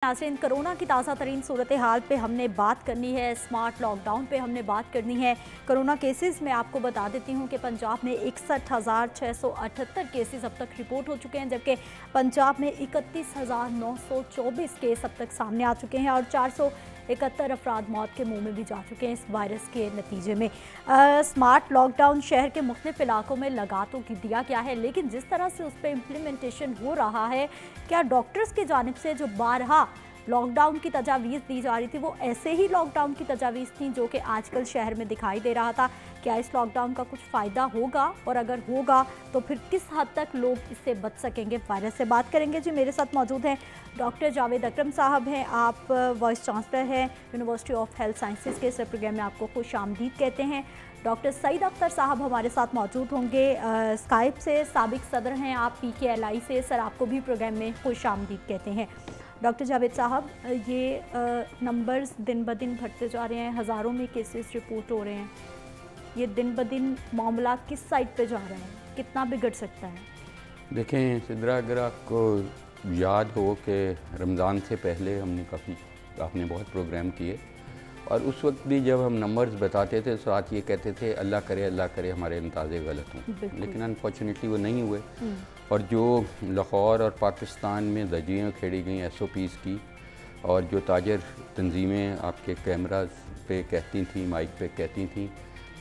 नाज़रीन, कोरोना की ताज़ा तरीन सूरत हाल पे हमने बात करनी है, स्मार्ट लॉकडाउन पे हमने बात करनी है। कोरोना केसेस में आपको बता देती हूँ कि पंजाब में 61,678 केसेस अब तक रिपोर्ट हो चुके हैं, जबकि पंजाब में 31,924 केस अब तक सामने आ चुके हैं और 471 अफराद मौत के मुंह में भी जा चुके हैं इस वायरस के नतीजे में। स्मार्ट लॉकडाउन शहर के मुख्तलिफ इलाकों में लगा तो दिया गया है, लेकिन जिस तरह से उस पर इम्प्लीमेंटेशन हो रहा है, क्या डॉक्टर्स की जानिब से जो बारहा लॉकडाउन की तजावीज़ दी जा रही थी वो ऐसे ही लॉकडाउन की तजावीज़ थी जो कि आजकल शहर में दिखाई दे रहा था? क्या इस लॉकडाउन का कुछ फ़ायदा होगा, और अगर होगा तो फिर किस हद तक लोग इससे बच सकेंगे? वायरस से बात करेंगे जी। मेरे साथ मौजूद हैं डॉक्टर जावेद अकरम साहब हैं, आप वाइस चांसलर हैं यूनिवर्सिटी ऑफ हेल्थ साइंसेज के। इस प्रोग्राम में आपको खुश आमदीद कहते हैं। डॉक्टर सईद अख्तर साहब हमारे साथ मौजूद होंगे स्काइप से, साबिक सदर हैं आप PKLI से। सर, आपको भी प्रोग्राम में खुश आमदीद कहते हैं। डॉक्टर जावेद साहब, ये नंबर्स दिन ब दिन बढ़ते जा रहे हैं, हज़ारों में केसेस रिपोर्ट हो रहे हैं, ये दिन ब दिन मामला किस साइड पे जा रहे हैं, कितना बिगड़ सकता है? देखें सिद्रा, अगर आपको याद हो कि रमज़ान से पहले आपने बहुत प्रोग्राम किए, और उस वक्त भी जब हम नंबर्स बताते थे तो साथ ये कहते थे अल्लाह करे हमारे अंदाज़े गलत हों, लेकिन अनफॉर्चुनेटली वो नहीं हुए। और जो लाहौर और पाकिस्तान में धज्जियाँ खेड़ी गई SOPs की, और जो ताजर तंजीमें आपके कैमराज पे कहती थी, माइक पे कहती थी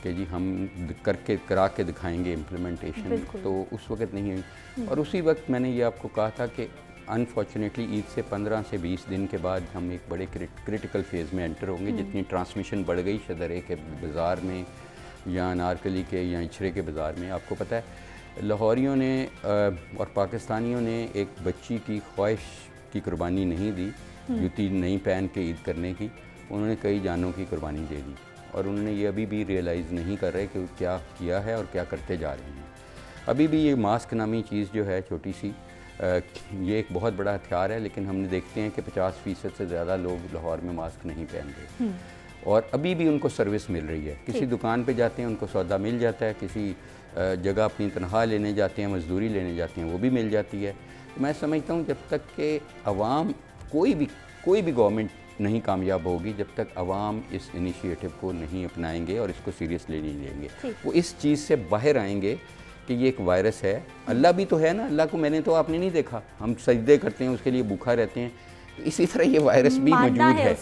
कि जी हम करा के दिखाएंगे इम्प्लीमेंटेशन, तो उस वक्त नहीं हुई। और उसी वक्त मैंने ये आपको कहा था कि अनफॉर्चुनेटली ईद से 15 से 20 दिन के बाद हम एक बड़े क्रिटिकल फेज़ में एंटर होंगे। जितनी ट्रांसमिशन बढ़ गई शदरे के बाज़ार में या अनारकली के या इछरे के बाज़ार में, आपको पता है लाहौरियों ने और पाकिस्तानियों ने एक बच्ची की ख्वाहिश की कुर्बानी नहीं दी, जूती नहीं पहन के ईद करने की, उन्होंने कई जानों की कुर्बानी दे दी। और उन्होंने ये अभी भी रियलाइज़ नहीं कर रहे कि क्या किया है और क्या करते जा रहे हैं। अभी भी ये मास्क नामी चीज़ जो है छोटी सी, ये एक बहुत बड़ा हथियार है, लेकिन हमने देखते हैं कि 50% से ज़्यादा लोग लाहौर में मास्क नहीं पहन रहे, और अभी भी उनको सर्विस मिल रही है। किसी दुकान पे जाते हैं उनको सौदा मिल जाता है, किसी जगह अपनी तनख्वाह लेने जाते हैं, मजदूरी लेने जाते हैं, वो भी मिल जाती है। तो मैं समझता हूँ जब तक कि अवाम कोई भी गवर्नमेंट नहीं कामयाब होगी जब तक अवाम इस इनिशिएटिव को नहीं अपनाएंगे और इसको सीरियसली नहीं लेंगे। वो इस चीज़ से बाहर आएंगे कि ये एक वायरस है। अल्लाह भी तो है ना, अल्लाह को मैंने तो आपने नहीं देखा, हम सजदे करते हैं, उसके लिए भूखा रहते हैं। तो इसी तरह ये वायरस भी मौजूद है,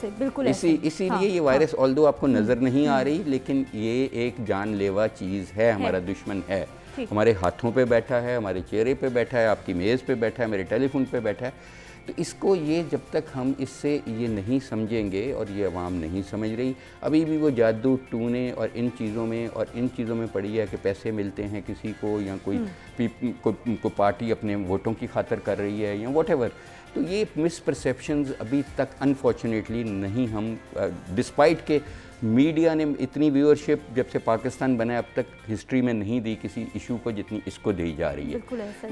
इसीलिए ये वायरस ऑल्दो आपको नज़र नहीं आ रही, लेकिन ये एक जानलेवा चीज़ है, हमारा दुश्मन है। हमारे हाथों पे बैठा है, हमारे चेहरे पे बैठा है, आपकी मेज़ पे बैठा है, मेरे टेलीफोन पे बैठा है। तो इसको जब तक हम इससे ये नहीं समझेंगे, और ये अवाम नहीं समझ रही, अभी भी वो जादू टूने और इन चीज़ों में पड़ी है कि पैसे मिलते हैं किसी को, या कोई पार्टी अपने वोटों की खातिर कर रही है, या व्हाटएवर। तो ये मिसपरसेप्शंस अभी तक अनफॉर्चुनेटली नहीं, हम डिस्पाइट के मीडिया ने इतनी व्यूअरशिप जब से पाकिस्तान बना है अब तक हिस्ट्री में नहीं दी किसी इशू को जितनी इसको दी जा रही है।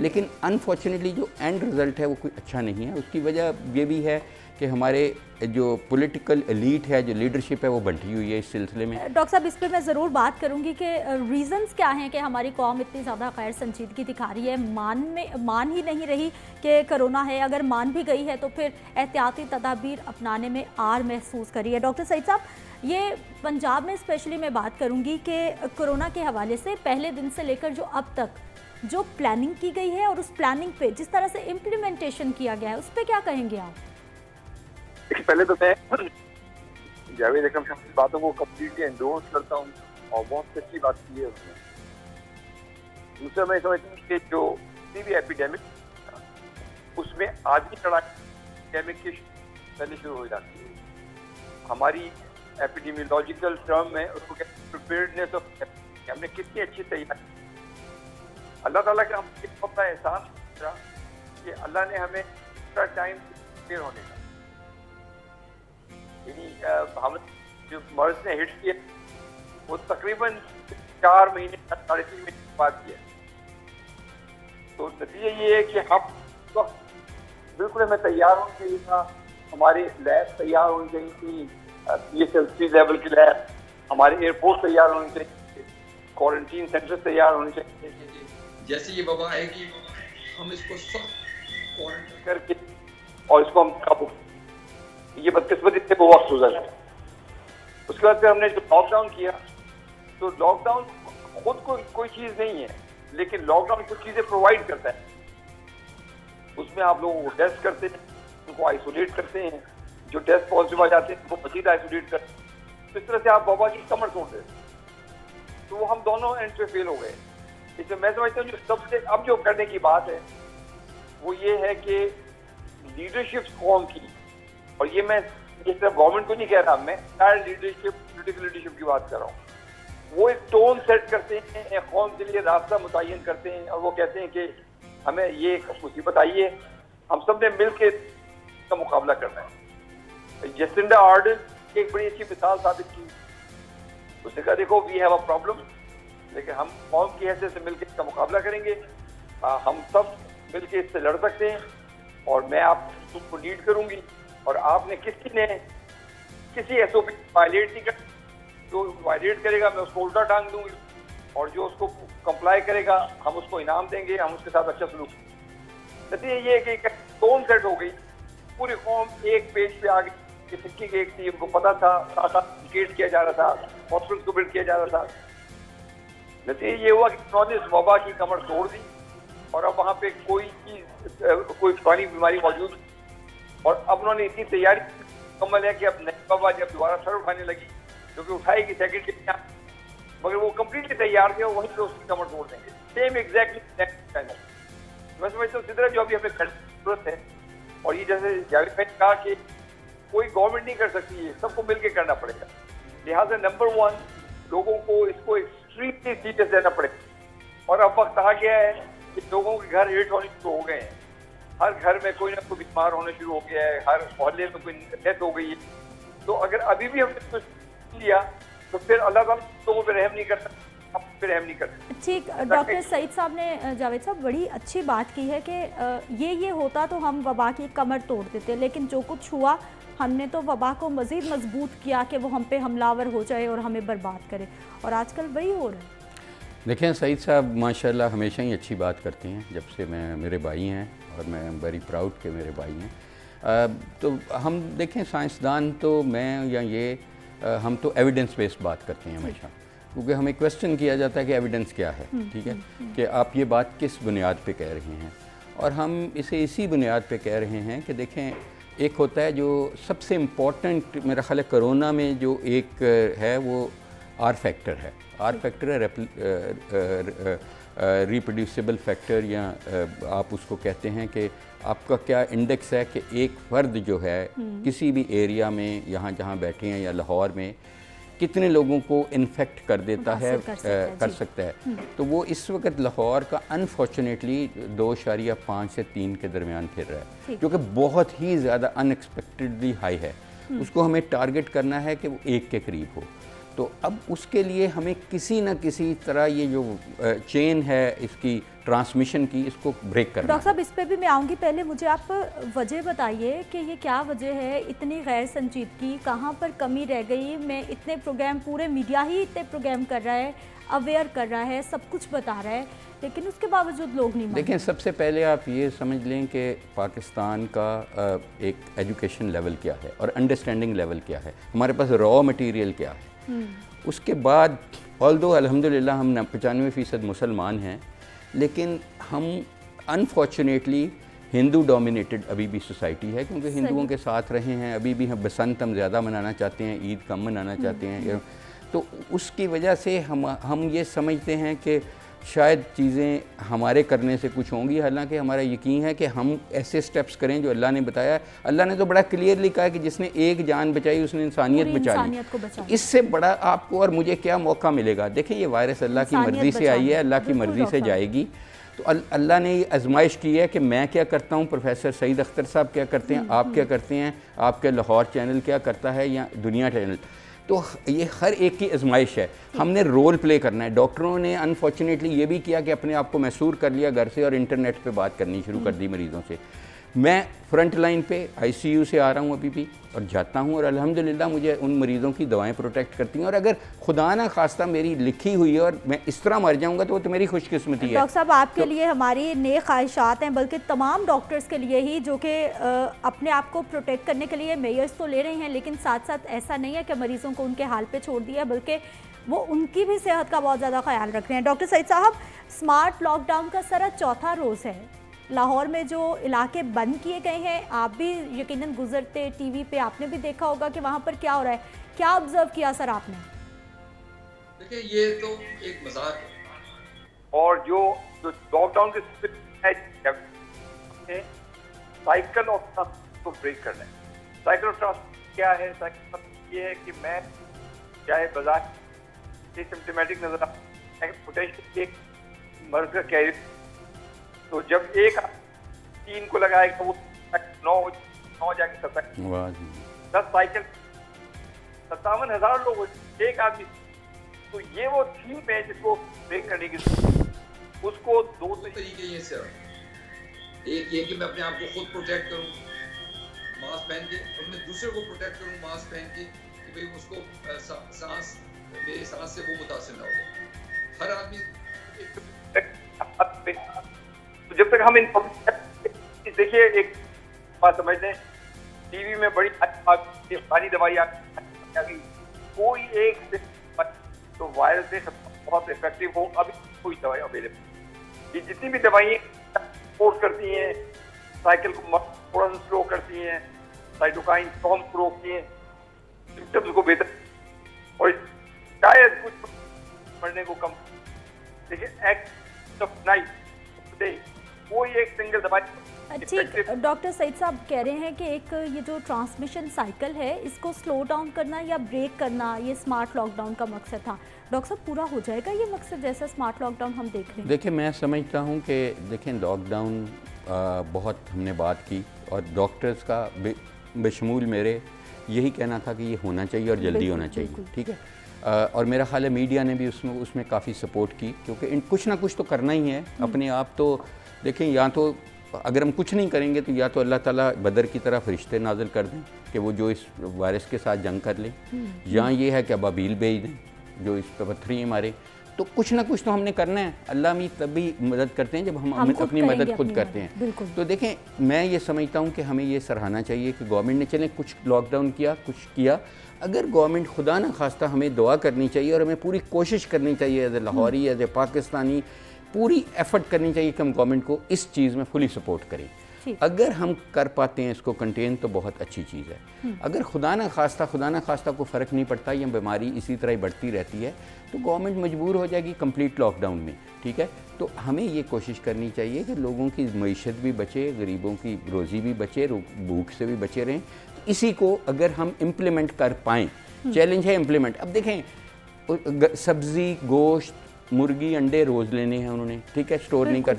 लेकिन अनफॉर्चुनेटली जो एंड रिज़ल्ट है वो कोई अच्छा नहीं है। उसकी वजह ये भी है कि हमारे जो पॉलिटिकल एलीट है, जो लीडरशिप है, वो बंटी हुई है इस सिलसिले में। डॉक्टर साहब, इस पर मैं ज़रूर बात करूंगी कि रीज़न्स क्या हैं कि हमारी कौम इतनी ज़्यादा गैर संजीदगी दिखा रही है, मान ही नहीं रही कि कोरोना है। अगर मान भी गई है तो फिर एहतियाती तदाबीर अपनाने में आर महसूस करी है। डॉक्टर सईद साहब, ये पंजाब में स्पेशली मैं बात करूंगी कि कोरोना के हवाले से पहले दिन से लेकर जो अब तक जो प्लानिंग की गई है, और उस प्लानिंग पे जिस तरह से इम्प्लीमेंटेशन किया गया है, उस पर क्या कहेंगे आप? पहले तो मैं जावेद अकरम साहब की बातों को कम्प्लीटली एंडोर्स करता हूँ, और बहुत सच्ची बात की है उसने। दूसरा, मैं समझता हूँ कि जो किसी भी एपिडेमिक उसमें आधी लड़ाई एपिडेमिक के पहले शुरू हो जाती है। हमारी एपिडेमियोलॉजिकल टर्म है, उसको कहते हैं प्रिपेयर्डनेस ऑफ। हमने कितनी अच्छी तैयारी, अल्लाह ताला का हम अपना एहसान किया कि अल्लाह ने हमें एक्स्ट्रा टाइम प्रिपेयर होने का, यानी हम जो मर्ज ने हिट किया वो तकरीबन 4 महीने 3.5 महीने बाद किया। तो नतीजा ये है कि हम तो बिल्कुल हमें तैयार होना चाहिए था, हमारे लैब तैयार होनी चाहिए थी, PSL3 लेवल की लैब, हमारे एयरपोर्ट तैयार होने चाहिए, क्वारंटीन सेंटर तैयार होने चाहिए। जैसे ये वबा आएगी हम इसको सख्त क्वारंटाइन करके और इसको हम काबू ये बदकिस्मती से वो वक्त गुजर गया। उसके बाद फिर हमने जो लॉकडाउन किया, तो लॉकडाउन खुद कोई चीज़ नहीं है, लेकिन लॉकडाउन कुछ चीज़ें प्रोवाइड करता है। उसमें आप लोगों को टेस्ट करते हैं, उनको आइसोलेट करते हैं, जो टेस्ट पॉजिटिव आ जाते हैं उनको मजीद आइसोलेट करते हैं। तो इस तरह से आप वबा की कमर तोड़ देते हैं। तो हम दोनों एंड पे फेल हो गए। इसमें मैं समझता हूँ जो सबसे अब जो करने की बात है वो ये है कि लीडरशिप कौम की, और ये मैं इस तरह गवर्नमेंट को नहीं कह रहा, मैं लीडरशिप, पॉलिटिकल लीडरशिप की बात कर रहा हूँ। वो एक टोन सेट करते हैं, एक कौम के लिए रास्ता मुतय्यन करते हैं, और वो कहते हैं कि हमें ये मुसीबत आई है, हम सब ने मिल के इसका मुकाबला करना है। जसिंडा आर्डन एक बड़ी अच्छी मिसाल साबित की। उसने कहा देखो वी हैव अ प्रॉब्लम, लेकिन हम कौम की हैसियत से मिलकर इसका मुकाबला करेंगे, हम सब मिलकर इससे लड़ सकते हैं, और मैं आपको लीड करूंगी, और आपने किसी SOP वायलेट नहीं कर, जो वायलेट करेगा मैं उसको उल्टा टांग दूंगी, और जो उसको कंप्लाई करेगा हम उसको इनाम देंगे, हम उसके साथ अच्छा सलूक। नतीजा ये है कि टोन सेट हो गई, पूरी कौम एक पेज पे आ गई कि सिक्की की एक थी, उनको पता था, साथ क्रिकेट किया जा रहा था, हॉस्पिटल को बिल्ड किया जा रहा था। नतीजा ये हुआ कि उन्होंने इस वबा की कमर तोड़ दी, और अब वहाँ पे कोई पुरानी बीमारी मौजूद, और अब उन्होंने इतनी तैयारी मुकम्मल है कि अब नई वबा जब दोबारा सर उठाने लगी, जो कि उठाएगी सेकेंड डे, मगर वो कम्प्लीटली तैयार थे, वहीं पे उसकी कमर तोड़ देंगे, सेम एग्जैक्टली। मैं समझता हूँ सिद्धरा जो अभी हमें करने की जरूरत है, और ये जैसे जावेद भाई ने कहा कि कोई गवर्नमेंट नहीं कर सकती है, सबको मिलकर करना पड़ेगा। लिहाजा नंबर 1 लोगों को इसको एक्सट्रीमली सीरियस लेना पड़ेगा, और अब वक्त आ गया है कि लोगों के घर हिट होने शुरू हो गए हैं, हर घर में कोई ना कोई बीमार होने शुरू हो गया है, हर मोहल्ले में कोई डेथ हो गई है। तो अगर अभी भी हमने कुछ लिया तो फिर अल्लाह ताला लोगों पे रहम नहीं करता, हम पे रहम नहीं करते। ठीक, डॉक्टर सईद साहब ने, जावेद साहब बड़ी अच्छी बात की है कि ये होता तो हम वबा की कमर तोड़ देते, लेकिन जो कुछ हुआ हमने तो वबा को मज़ीद मजबूत किया कि वो हम पे हमलावर हो जाए और हमें बर्बाद करे, और आजकल वही हो रहा है। देखें सईद साहब माशाल्लाह हमेशा ही अच्छी बात करते हैं, जब से मेरे भाई हैं, और मैं वेरी प्राउड के मेरे भाई हैं। तो हम देखें साइंसदान तो मैं या ये हम तो एविडेंस बेस्ड बात करते हैं हमेशा, क्योंकि हमें क्वेश्चन किया जाता है कि एविडेंस क्या है, ठीक है, कि आप ये बात किस बुनियाद पे कह रहे हैं, और हम इसे इसी बुनियाद पे कह रहे हैं कि देखें एक होता है जो सबसे इम्पोर्टेंट मेरा ख्याल है कोरोना में जो एक है वो R फैक्टर है। R फैक्टर है रिप्रोड्यूसिबल फैक्टर, या आप उसको कहते हैं कि आपका क्या इंडेक्स है कि एक फ़र्द जो है किसी भी एरिया में यहाँ जहाँ बैठे हैं या लाहौर में कितने लोगों को इन्फेक्ट कर देता है, कर सकता है। तो वो इस वक्त लाहौर का अनफॉर्चुनेटली 2.5 से 3 के दरमियान फिर रहा है, जो कि बहुत ही ज़्यादा अनएक्सपेक्टेडली हाई है। उसको हमें टारगेट करना है कि वो 1 के करीब हो। तो अब उसके लिए हमें किसी न किसी तरह ये जो चेन है इसकी ट्रांसमिशन की, इसको ब्रेक करना। डॉक्टर साहब इस पे भी मैं आऊँगी, पहले मुझे आप वजह बताइए कि ये क्या वजह है इतनी गैर संजीदगी, कहाँ पर कमी रह गई। मैं इतने प्रोग्राम, पूरे मीडिया ही इतने प्रोग्राम कर रहा है, अवेयर कर रहा है, सब कुछ बता रहा है, लेकिन उसके बावजूद लोग नहीं। देखें सबसे पहले आप ये समझ लें कि पाकिस्तान का एक एजुकेशन लेवल क्या है और अंडरस्टैंडिंग लेवल क्या है, हमारे पास रॉ मटीरियल क्या है। उसके बाद ऑल्दो अल्हम्दुलिल्लाह हम 95% मुसलमान हैं, लेकिन हम अनफॉर्चुनेटली हिंदू डोमिनेटेड अभी भी सोसाइटी है, क्योंकि हिंदुओं के साथ रहे हैं। अभी भी हम बसंत हम ज़्यादा मनाना चाहते हैं, ईद कम मनाना चाहते हैं। तो उसकी वजह से हम ये समझते हैं कि शायद चीज़ें हमारे करने से कुछ होंगी, हालांकि हमारा यकीन है कि हम ऐसे स्टेप्स करें जो अल्लाह ने बताया। अल्लाह ने तो बड़ा क्लियरली कहा कि जिसने एक जान बचाई उसने इंसानियत बचा ली। तो इससे बड़ा आपको और मुझे क्या मौका मिलेगा? देखिए ये वायरस अल्लाह की मर्ज़ी से आई है, अल्लाह की मर्ज़ी से जाएगी। तो अल्लाह ने ये आजमाइश की है कि मैं क्या करता हूँ, प्रोफेसर सईद अख्तर साहब क्या करते हैं, आप क्या करते हैं, आपके लाहौर चैनल क्या करता है, या दुनिया चैनल। तो ये हर एक की आजमाइश है, हमने रोल प्ले करना है। डॉक्टरों ने अनफॉर्चुनेटली ये भी किया कि अपने आप को मैसूर कर लिया घर से और इंटरनेट पे बात करनी शुरू कर दी मरीज़ों से। मैं फ्रंट लाइन पे आईसीयू से आ रहा हूँ अभी भी और जाता हूँ, और अल्हम्दुलिल्लाह मुझे उन मरीज़ों की दवाएं प्रोटेक्ट करती हैं। और अगर खुदा ना खास्ता मेरी लिखी हुई है और मैं इस तरह मर जाऊँगा तो वो तो मेरी खुशकिस्मती है। डॉक्टर साहब, आपके लिए हमारी नेक ख्वाहिशात हैं, बल्कि तमाम डॉक्टर्स के लिए ही, जो कि अपने आप को प्रोटेक्ट करने के लिए मेजर्स तो ले रहे हैं, लेकिन साथ साथ ऐसा नहीं है कि मरीज़ों को उनके हाल पे छोड़ दिया, बल्कि वो उनकी भी सेहत का बहुत ज़्यादा ख्याल रख रहे हैं। डॉक्टर सईद साहब, स्मार्ट लॉकडाउन का सारा चौथा रोज़ है। लाहौर में जो इलाके बंद किए गए हैं, आप भी यकीनन गुजरते टीवी पे आपने भी देखा होगा कि वहाँ पर क्या हो रहा है, क्या ऑब्जर्व किया सर आपने? देखिए, ये तो एक मजाक है। और जो लॉकडाउन के साइकिल ऑफ ट्रांसपोर्ट को ब्रेक करना है। साइकिल ऑफ ट्रांसपोर्ट क्या है? साइकिल ये है कि मैं चाहे बाजार सिम्टोमेटिक नजर आता है, पोटेंशियल एक मर्ज का कैरियर, तो जब एक 3 को लगाएगा वो 9 जाके 10 साइकिल 57,000 लोग एक आदमी। तो ये वो थीम है जिसको ब्रेक करने की, उसको दो तरीके ये सर। एक ये कि मैं अपने आप को खुद प्रोटेक्ट करूं मास्क पहन के, और मैं दूसरे को प्रोटेक्ट करूं मास्क पहन के, कि भाई उसको सांस मेरी सांस से वो मुतासिर ना हो। हर आदमी तो जब तक हम इन देखिए एक बात समझते हैं, टीवी में बड़ी सारी दवाई आ गई, कोई एक तो वायरस से बहुत इफेक्टिव हो अभी कोई दवाई अवेलेबल। ये जितनी भी दवाइयाँ सपोर्ट करती हैं, साइकिल को थोड़ा सा स्लो करती हैं, साइटोकाइन स्टॉर्म को रोकती हैं, सिम्टम्स को बेहतर और शायद कुछ मरने को कम। देखिए एक्ट ऑफ नाइट कोई एक सिंगल दवाई। ठीक, डॉक्टर सईद साहब कह रहे हैं कि एक ये जो ट्रांसमिशन साइकिल है, इसको स्लो डाउन करना या ब्रेक करना, ये स्मार्ट लॉकडाउन का मकसद था। डॉक्टर साहब, पूरा हो जाएगा ये मकसद जैसा स्मार्ट लॉकडाउन हम देख रहे हैं? देखिए, मैं समझता हूँ कि देखें लॉकडाउन बहुत हमने बात की, और डॉक्टर्स का बेशमूल मेरे यही कहना था कि ये होना चाहिए और जल्दी होना चाहिए, ठीक है। और मेरा ख्याल है मीडिया ने भी उसमें काफ़ी सपोर्ट की, क्योंकि कुछ ना कुछ तो करना ही है अपने आप। तो देखें, या तो अगर हम कुछ नहीं करेंगे तो या तो अल्लाह ताला बदर की तरह फरिश्ते नाजिल कर दें कि वो जो इस वायरस के साथ जंग कर लें, या ये है कि अबाबील भेज दें जो इस पर पत्थरी मारे। तो कुछ ना कुछ तो हमने करना है। अल्लाह भी तभी मदद करते हैं जब हम अपनी मदद खुद करते हैं। तो देखें, मैं ये समझता हूँ कि हमें ये सराहना चाहिए कि गवर्नमेंट ने चलें कुछ लॉकडाउन किया, कुछ किया। अगर गवर्नमेंट खुदा न खास्ता, हमें दुआ करनी चाहिए और हमें पूरी कोशिश करनी चाहिए एज ए लाहौरी, एज ए पाकिस्तानी, पूरी एफर्ट करनी चाहिए कि हम गवर्नमेंट को इस चीज़ में फुली सपोर्ट करें। अगर हम कर पाते हैं इसको कंटेन तो बहुत अच्छी चीज़ है। अगर खुदा न खास्ता को फ़र्क नहीं पड़ता, ये बीमारी इसी तरह ही बढ़ती रहती है, तो गवर्नमेंट मजबूर हो जाएगी कंप्लीट लॉकडाउन में, ठीक है। तो हमें ये कोशिश करनी चाहिए कि लोगों की मईशत भी बचे, गरीबों की रोज़ी भी बचे, भूख से भी बचे रहें। तो इसी को अगर हम इम्प्लीमेंट कर पाएँ, चैलेंज है इम्प्लीमेंट। अब देखें, सब्ज़ी, गोश्त, मुर्गी, अंडे रोज़ लेने हैं उन्होंने, ठीक है, स्टोर नहीं कर,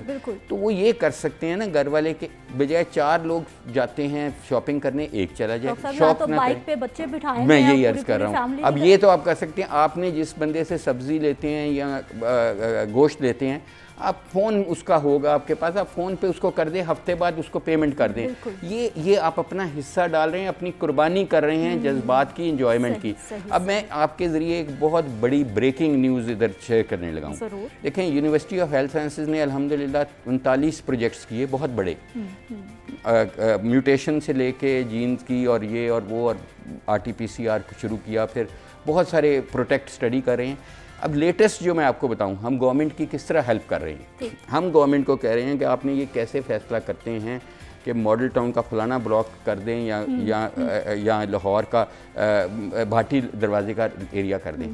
तो वो ये कर सकते हैं ना, घर वाले के बजाय 4 लोग जाते हैं शॉपिंग करने, एक चला जाए शॉप तो बाइक पे बच्चे बिठाए। मैं यही अर्ज कर रहा हूँ। अब ये तो आप कर सकते हैं, आपने जिस बंदे से सब्ज़ी लेते हैं या गोश्त लेते हैं, आप फ़ोन उसका होगा आपके पास, आप फ़ोन पे उसको कर दें, हफ्ते बाद उसको पेमेंट कर दें। ये आप अपना हिस्सा डाल रहे हैं, अपनी कुर्बानी कर रहे हैं जज्बात की, इंजॉयमेंट की। अब मैं आपके ज़रिए एक बहुत बड़ी ब्रेकिंग न्यूज़ इधर शेयर करने लगा हूँ। देखें, यूनिवर्सिटी ऑफ हेल्थ साइंसेज ने अल्हम्दुलिल्लाह 39 प्रोजेक्ट्स किए, बहुत बड़े, म्यूटेशन से लेके जीन्स की और ये और वो, और RT-PCR शुरू किया, फिर बहुत सारे प्रोटेक्ट स्टडी कर रहे हैं। अब लेटेस्ट जो मैं आपको बताऊं, हम गवर्नमेंट की किस तरह हेल्प कर रहे हैं। हम गवर्नमेंट को कह रहे हैं कि आपने ये कैसे फैसला करते हैं कि मॉडल टाउन का फलाना ब्लॉक कर दें या लाहौर का भाटी दरवाजे का एरिया कर दें।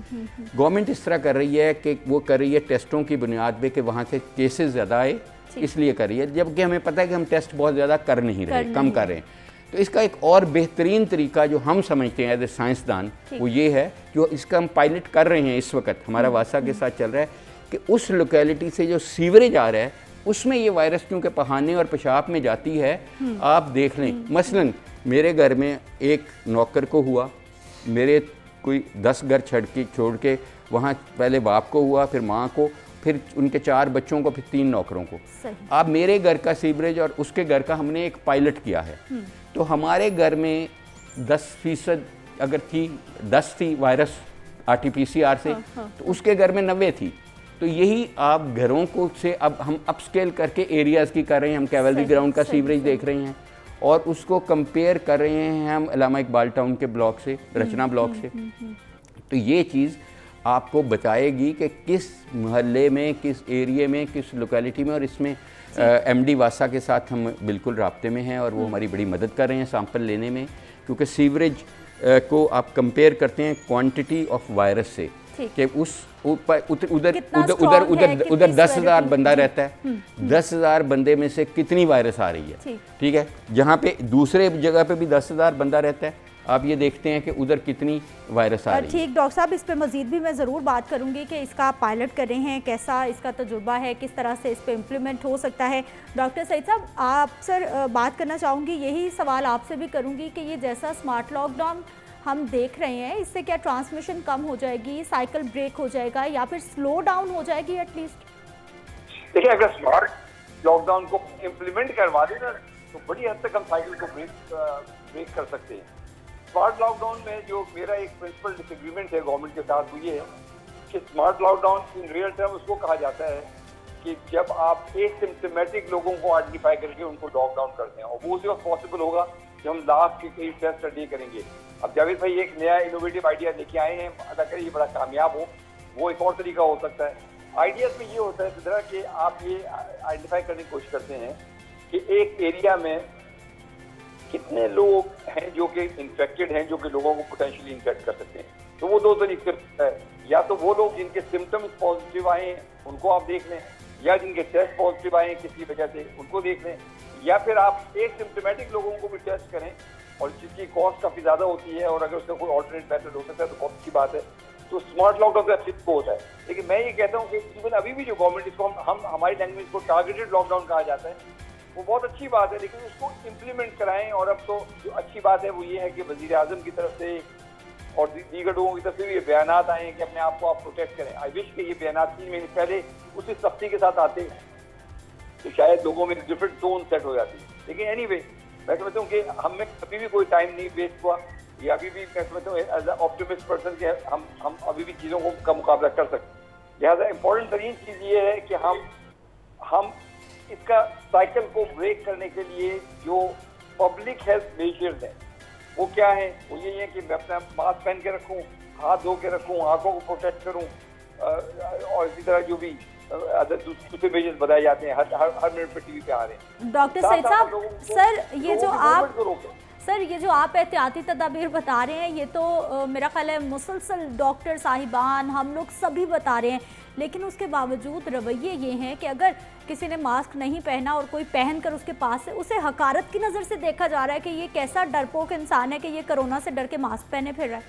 गवर्नमेंट इस तरह कर रही है कि वो कर रही है टेस्टों की बुनियाद पे कि वहाँ से केसेस ज़्यादा आए, इसलिए कर रही है, जबकि हमें पता है कि हम टेस्ट बहुत ज़्यादा कर नहीं रहे, कम कर रहे हैं। तो इसका एक और बेहतरीन तरीका जो हम समझते हैं एज ए साइंसदान, वो ये है, जो इसका हम पायलट कर रहे हैं इस वक्त, हमारा वासा के साथ चल रहा है, कि उस लोकेलिटी से जो सीवरेज आ रहा है उसमें ये वायरस क्योंकि पहाने और पेशाब में जाती है, आप देख लें। मसलन मेरे घर में एक नौकर को हुआ, मेरे कोई 10 घर छोड़ के वहाँ पहले बाप को हुआ, फिर माँ को, फिर उनके 4 बच्चों को, फिर 3 नौकरों को। सही। अब मेरे घर का सीवरेज और उसके घर का हमने एक पायलट किया है, तो हमारे घर में 10% अगर थी, 10 थी वायरस RT-PCR से, तो उसके घर में 90 थी। तो यही आप घरों को से अब हम अपस्केल करके एरियाज़ की कर रहे हैं। हम कैवलरी ग्राउंड का सीवरेज देख रहे हैं और उसको कंपेयर कर रहे हैं हम अल्लामा इकबाल टाउन के ब्लॉक से, रचना ब्लॉक से। तो ये चीज़ आपको बताएगी कि किस मोहल्ले में, किस एरिया में, किस लोकेलिटी में। और इसमें MD वासा के साथ हम बिल्कुल राब्ते में हैं और वो हमारी बड़ी मदद कर रहे हैं सैंपल लेने में, क्योंकि सीवरेज को आप कंपेयर करते हैं क्वांटिटी ऑफ वायरस से कि उस उधर 10,000 बंदा रहता है, 10,000 बंदे में से कितनी वायरस आ रही है, ठीक है। जहाँ पे दूसरे जगह पे भी 10,000 बंदा रहता है, आप ये देखते हैं कि उधर कितनी वायरस आ रही है। ठीक डॉक्टर साहब, इस पे मजीद भी मैं ज़रूर बात करूंगी कि इसका आप पायलट कर रहे हैं, कैसा इसका तजुर्बा है, किस तरह से इस पे इम्प्लीमेंट हो सकता है। डॉक्टर सईद साहब, आप सर बात करना चाहूँगी, यही सवाल आपसे भी करूँगी कि ये जैसा स्मार्ट लॉकडाउन हम देख रहे हैं, इससे क्या ट्रांसमिशन कम हो जाएगी, साइकिल ब्रेक हो जाएगा या फिर स्लो डाउन हो जाएगी एटलीस्ट? देखिए, अगर स्मार्ट लॉकडाउन को इम्प्लीमेंट करवा देना तो बड़ी हद तक हम साइकिल को ब्रेक कर सकते हैं। स्मार्ट लॉकडाउन में जो मेरा एक प्रिंसिपल डिसएग्रीमेंट है गवर्नमेंट के साथ, वो ये है कि smart lockdown in real term उसको कहा जाता है कि जब आप एसिम्प्टोमेटिक लोगों को आइडेंटिफाई करके उनको लॉकडाउन करते हैं, और वो उसी वक्त पॉसिबल होगा जब हम लाख के कई टेस्ट डे करेंगे। अब जावेद भाई एक नया इनोवेटिव आइडिया लेके आए हैं, अदा करें ये बड़ा कामयाब हो, वो एक और तरीका हो सकता है। आइडियाज में ये होता है सिद्रा कि आप ये आइडेंटिफाई करने की कोशिश करते हैं कि एक एरिया में कितने लोग हैं जो कि इन्फेक्टेड हैं, जो कि लोगों को पोटेंशियली इन्फेक्ट कर सकते हैं। तो वो 2 तरीके से है, या तो वो लोग जिनके सिम्टम्स पॉजिटिव आए हैं उनको आप देख लें, या जिनके टेस्ट पॉजिटिव आए हैं किसी वजह से उनको देख लें, या फिर आप एक सिम्टोमेटिक लोगों को भी टेस्ट करें और जिसकी कॉस्ट काफ़ी ज़्यादा होती है, और अगर उसका कोई ऑल्टरनेट मेथड हो सकता है तो बहुत अच्छी बात है। तो स्मार्ट लॉकडाउन का अच्छी होता है। लेकिन मैं ये कहता हूँ कि इवन अभी भी जो गवर्नमेंट, इसको हम हमारी लैंग्वेज को टारगेटेड लॉकडाउन कहा जाता है, वो बहुत अच्छी बात है, लेकिन उसको इम्प्लीमेंट कराएं। और अब तो जो अच्छी बात है वो ये है कि वज़ीर आज़म की तरफ से और दीगर लोगों की तरफ से भी ये बयान आए हैं कि अपने आप को आप प्रोटेक्ट करें। आई विश कि ये बयान 3 महीने पहले उसी सख्ती के साथ आते तो शायद लोगों में डिफरेंट टोन सेट हो जाती है। लेकिन एनीवे, मैं समझता हूँ कि हम में अभी भी कोई टाइम नहीं वेस्ट हुआ, या अभी भी मैं समझता हूँ एज अ ऑप्टिमिस्ट पर्सन के हम अभी भी चीज़ों का मुकाबला कर सकते। लिहाजा इम्पोर्टेंट तरीन चीज़ ये है कि हम इसका साइकिल को ब्रेक करने के लिए जो पब्लिक हेल्थ मेजर्स हैं वो क्या है, वो ये है कि मैं अपना मास्क पहन के रखूँ, हाथ धो के रखूँ, आंखों को प्रोटेक्ट करूँ, और इसी तरह जो भी दूसरे मेजर्स बताए जाते हैं हर मिनट पर टीवी पे आ रहे हैं। डॉक्टर सईद साहब, सर ये जो आप एहतियाती तदाबीर बता रहे हैं, ये तो मेरा ख्याल है मुसलसल डॉक्टर साहिबान हम लोग सभी बता रहे हैं, लेकिन उसके बावजूद रवैये ये हैं कि अगर किसी ने मास्क नहीं पहना और कोई पहनकर उसके पास से, उसे हकारत की नज़र से देखा जा रहा है कि ये कैसा डरपोक इंसान है कि ये कोरोना से डर के मास्क पहने फिर रहा है।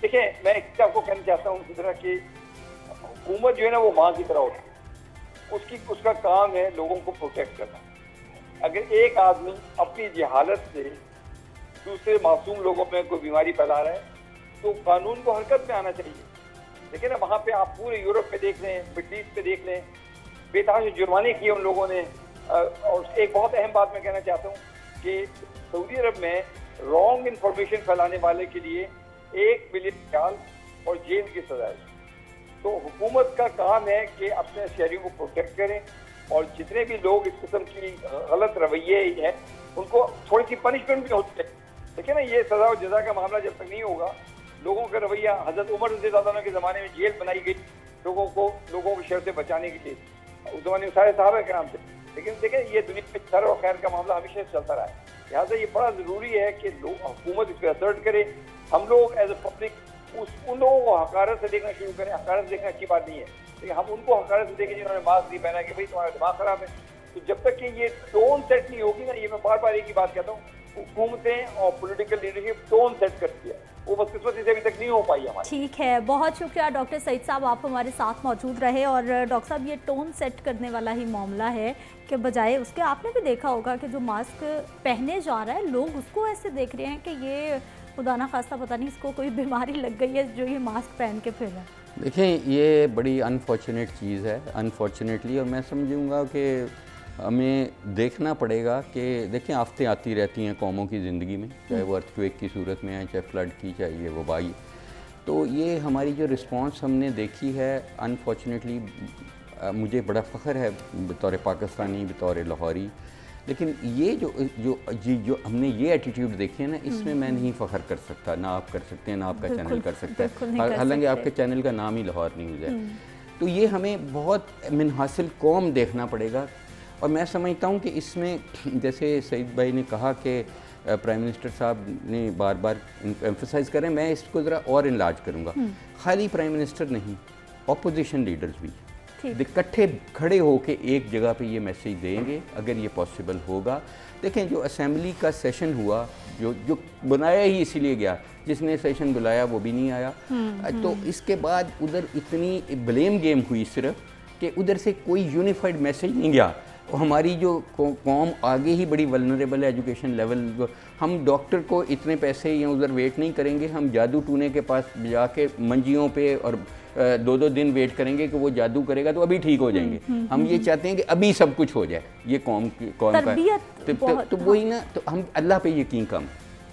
देखिए, मैं आपको कहना चाहता हूँ जिस तरह की हुकूमत जो है ना वो माँ की तरह होती है, उसका काम है लोगों को प्रोटेक्ट करना। अगर एक आदमी अपनी जहालत से दूसरे मासूम लोगों में कोई बीमारी फैला रहा है तो कानून को हरकत में आना चाहिए। लेकिन अब वहाँ पे आप पूरे यूरोप पे देख लें, मिडल ईस्ट पे देख लें, बेतहाशा जुर्माने किए उन लोगों ने। और एक बहुत अहम बात मैं कहना चाहता हूँ कि सऊदी अरब में रॉन्ग इन्फॉर्मेशन फैलाने वाले के लिए 1 मिलियन रियाल और जेल की सजा है। तो हुकूमत का काम है कि अपने शहरियों को प्रोटेक्ट करें, और जितने भी लोग इस किस्म की गलत रवैये हैं उनको थोड़ी सी पनिशमेंट भी होती है। देखिए ना, ये सजा और जजा का मामला जब तक नहीं होगा, लोगों का रवैया, हजरत उमर रज़ियल्लाहु के ज़माने में जेल बनाई गई लोगों को शर से बचाने के लिए, उस ज़माने में सारे सहाबा के नाम थे। लेकिन देखिए, ये दुनिया में शर और खैर का मामला हमेशा चलता रहा है। लिहाजा ये बड़ा ज़रूरी है कि हुकूमत इस पर असर्ट करे, हम लोग एज ए पब्लिक उन लोगों को हकारत से देखना शुरू करें। हकारत देखना अच्छी बात नहीं है, लेकिन हम उनको हकारत से देखें जिन्होंने मास्क नहीं पहना कि भाई तुम्हारा दिमाग खराब है। तो जब तक कि ये टोन सेट नहीं होगी ना, ये मैं बार बार एक ही बात कहता हूँ, हुकूमतें और पॉलिटिकल लीडरशिप टोन सेट करती है, वो बदकिस्मती से अभी तक नहीं हो पाई हमारी। ठीक है, बहुत शुक्रिया डॉक्टर सईद साहब, आप हमारे साथ मौजूद रहे। और डॉक्टर साहब, ये टोन सेट करने वाला ही मामला है कि बजाय उसके आपने भी देखा होगा कि जो मास्क पहने जा रहा है लोग उसको ऐसे देख रहे हैं कि ये खुदा ना खास्ता पता नहीं इसको कोई बीमारी लग गई है जो ये मास्क पहन के फिर रहा है। देखें, ये बड़ी अनफॉर्चुनेट चीज़ है अनफॉर्चुनेटली, और मैं समझूंगा कि हमें देखना पड़ेगा कि देखें आफतें आती रहती हैं कौमों की ज़िंदगी में, चाहे वो अर्थक्वेक की सूरत में आए, चाहे फ्लड की, चाहे ये वबाई। तो ये हमारी जो रिस्पांस हमने देखी है अनफॉर्चुनेटली, मुझे बड़ा फ़ख्र है बतौर पाकिस्तानी, बतौर लाहौरी, लेकिन ये जो हमने ये एटीट्यूड देखे है ना, इसमें मैं नहीं फ़ख्र कर सकता, ना आप कर सकते हैं, ना आपका चैनल कर सकता है, हालांकि आपके चैनल का नाम ही लाहौर न्यूज़ है। तो ये हमें बहुत मिनहासिल कौम देखना पड़ेगा। और मैं समझता हूँ कि इसमें जैसे सईद भाई ने कहा कि प्राइम मिनिस्टर साहब ने बार बार एम्फसाइज़ करें, मैं इसको ज़रा और इनलाज करूँगा। खाली प्राइम मिनिस्टर नहीं, अपोजिशन लीडर्स भी इकट्ठे खड़े होकर एक जगह पे ये मैसेज देंगे, अगर ये पॉसिबल होगा। देखें, जो असेंबली का सेशन हुआ, जो बनाया ही इसीलिए गया, जिसने सेशन बुलाया वो भी नहीं आया। तो इसके बाद उधर इतनी ब्लेम गेम हुई सिर्फ कि उधर से कोई यूनिफाइड मैसेज नहीं गया। हमारी जो कौम आगे ही बड़ी वल्नरेबल है एजुकेशन लेवल। हम डॉक्टर को इतने पैसे या उधर वेट नहीं करेंगे, हम जादू टूने के पास जाके मंजियों पे और 2-2 दिन वेट करेंगे कि वो जादू करेगा तो अभी ठीक हो जाएंगे। हम ये चाहते हैं कि अभी सब कुछ हो जाए। ये कौम का तो वही ना, तो हम अल्लाह पे यकीन कम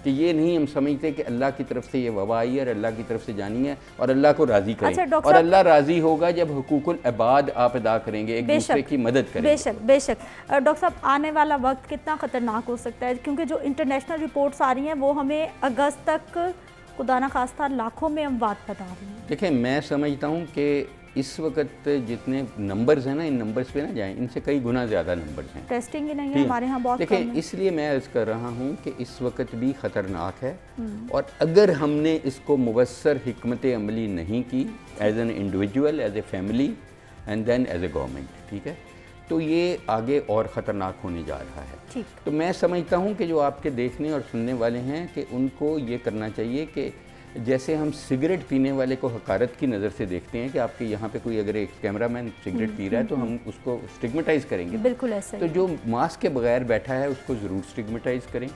कि ये नहीं हम समझते कि अल्लाह की तरफ से ये वबा आई है और अल्लाह की तरफ से जानी है और अल्लाह को राज़ी करें। अच्छा, और अल्लाह राज़ी होगा जब हुकूकुल इबाद आप अदा करेंगे, एक दूसरे की मदद करेंगे। बेशक बेशक। डॉक्टर साहब, आने वाला वक्त कितना ख़तरनाक हो सकता है, क्योंकि जो इंटरनेशनल रिपोर्ट्स आ रही हैं वो हमें अगस्त तक खुदा न खास्ता लाखों में अमवात बता रही हैं। देखिए, मैं समझता हूँ कि इस वक्त जितने नंबर्स हैं ना, इन नंबर्स पे ना जाएं, इनसे कई गुना ज़्यादा नंबर्स हैं। टेस्टिंग ही नहीं है हमारे यहाँ बहुत। देखिए, इसलिए मैं अर्ज़ कर रहा हूँ कि इस वक्त भी ख़तरनाक है, और अगर हमने इसको मुवस्सर हिकमत अमली नहीं की as an individual, as a family and then as a government, ठीक है, तो ये आगे और ख़तरनाक होने जा रहा है। तो मैं समझता हूँ कि जो आपके देखने और सुनने वाले हैं कि उनको ये करना चाहिए कि जैसे हम सिगरेट पीने वाले को हकारत की नज़र से देखते हैं कि आपके यहाँ पे कोई अगर एक कैमरामैन सिगरेट पी रहा है तो हम उसको स्टिग्मेटाइज़ करेंगे, बिल्कुल ऐसा। तो जो मास्क के बगैर बैठा है उसको ज़रूर स्टिग्मेटाइज़ करें।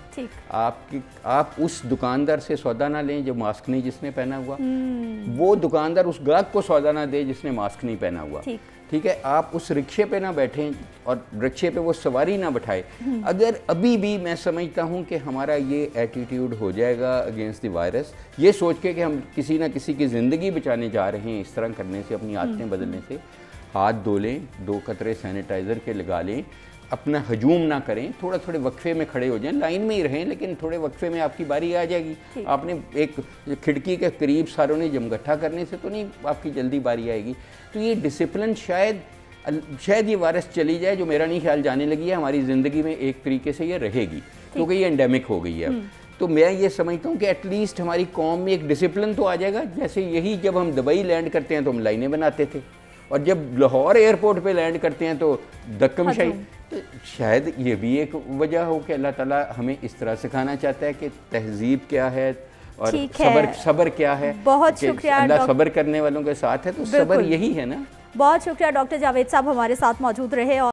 आप उस दुकानदार से सौदा ना लें जो मास्क नहीं जिसने पहना हुआ, वो दुकानदार उस गाहक को सौदा ना दे जिसने मास्क नहीं पहना हुआ, ठीक है। आप उस रिक्शे पे ना बैठें और रिक्शे पे वो सवारी ना बैठाए। अगर अभी भी मैं समझता हूँ कि हमारा ये एटीट्यूड हो जाएगा अगेंस्ट द वायरस, ये सोच के कि हम किसी ना किसी की ज़िंदगी बचाने जा रहे हैं, इस तरह करने से, अपनी आदतें बदलने से, हाथ धो लें, 2 कतरे सैनिटाइज़र के लगा लें, अपना हजूम ना करें, थोड़े वक्फे में खड़े हो जाएं, लाइन में ही रहें, लेकिन थोड़े वक्फे में आपकी बारी आ जाएगी। आपने एक खिड़की के करीब सारों ने जमगट्ठा करने से तो नहीं आपकी जल्दी बारी आएगी। तो ये डिसिप्लिन शायद ये वायरस चली जाए, जो मेरा नहीं ख्याल जाने लगी है, हमारी ज़िंदगी में एक तरीके से ये रहेगी, क्योंकि ये एंडेमिक हो गई है। तो मैं ये समझता हूँ कि एटलीस्ट हमारी कौम में एक डिसिप्लिन तो आ जाएगा। जैसे यही जब हम दुबई लैंड करते हैं तो हम लाइनें बनाते थे, और जब लाहौर एयरपोर्ट पे लैंड करते हैं तो दक्कमशाही। तो शायद ये भी एक वजह हो कि अल्लाह ताला हमें इस तरह सिखाना चाहता है कि तहजीब क्या है और सब्र क्या है। बहुत शुक्रिया। अल्लाह सब्र करने वालों के साथ है, तो सब्र यही है ना। बहुत शुक्रिया डॉक्टर जावेद साहब हमारे साथ मौजूद रहे। और